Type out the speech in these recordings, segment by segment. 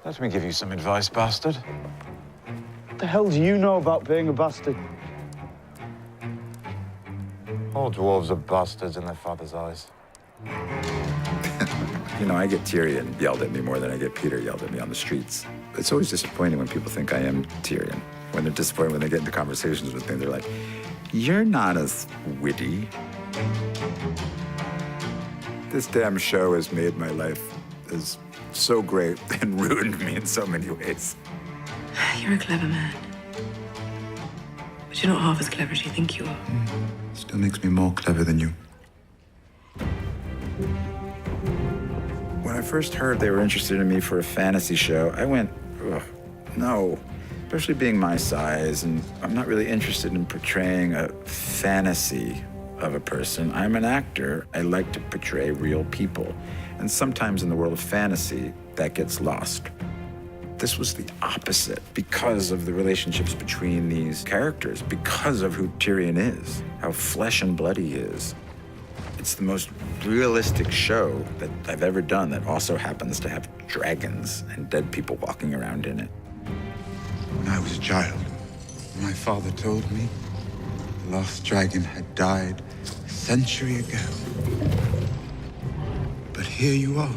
Let me give you some advice, bastard. What the hell do you know about being a bastard? All dwarves are bastards in their father's eyes. You know, I get Tyrion yelled at me more than I get Peter yelled at me on the streets. It's always disappointing when people think I am Tyrion. When they're disappointed when they get into conversations with me, they're like, you're not as witty. This damn show has made my life is so great and ruined me in so many ways. You're a clever man. But you're not half as clever as you think you are. Still makes me more clever than you. When I first heard they were interested in me for a fantasy show, I went, ugh, no. Especially being my size, and I'm not really interested in portraying a fantasy of a person. I'm an actor. I like to portray real people. And sometimes in the world of fantasy, that gets lost. This was the opposite because of the relationships between these characters, because of who Tyrion is, how flesh and blood he is. It's the most realistic show that I've ever done that also happens to have dragons and dead people walking around in it. When I was a child, my father told me the last dragon had died a century ago. But here you are.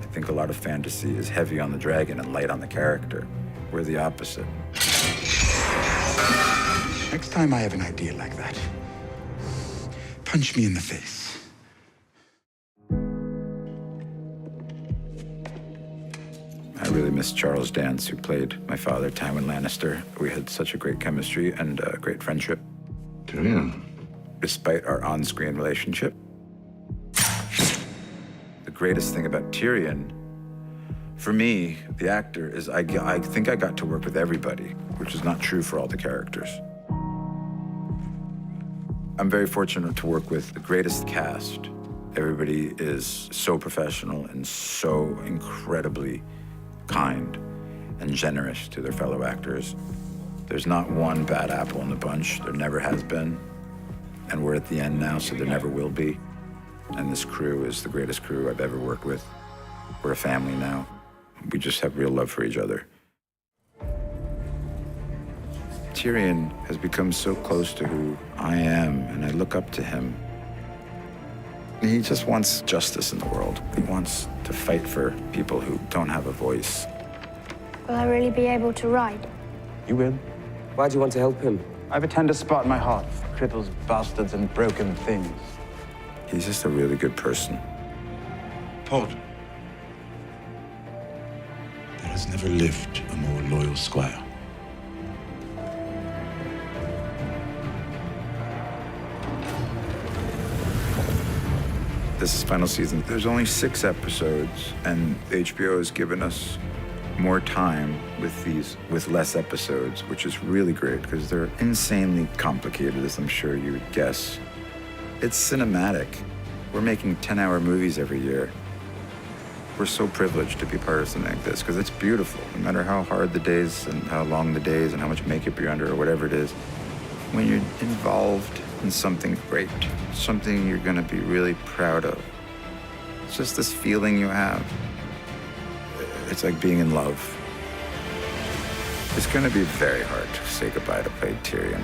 I think a lot of fantasy is heavy on the dragon and light on the character. We're the opposite. Next time I have an idea like that, punch me in the face. I really miss Charles Dance, who played my father, Tyrion Lannister. We had such a great chemistry and a great friendship. Tyrion. Despite our on-screen relationship. The greatest thing about Tyrion, for me, the actor, is I think I got to work with everybody, which is not true for all the characters. I'm very fortunate to work with the greatest cast. Everybody is so professional and so incredibly kind and generous to their fellow actors. There's not one bad apple in the bunch. There never has been. And we're at the end now, so there never will be. And this crew is the greatest crew I've ever worked with. We're a family now. We just have real love for each other. Tyrion has become so close to who I am, and I look up to him. He just wants justice in the world. He wants to fight for people who don't have a voice. Will I really be able to ride? You will. Why do you want to help him? I have a tender spot in my heart for cripples, bastards, and broken things. He's just a really good person. Pod. There has never lived a more loyal squire. This is final season. There's only 6 episodes, and HBO has given us more time with less episodes, which is really great because they're insanely complicated, as I'm sure you would guess. It's cinematic. We're making 10-hour movies every year. We're so privileged to be part of something like this because it's beautiful, no matter how hard the days and how long the days and how much makeup you're under or whatever it is. When you're involved in something great, something you're gonna be really proud of. It's just this feeling you have. It's like being in love. It's gonna be very hard to say goodbye to play Tyrion.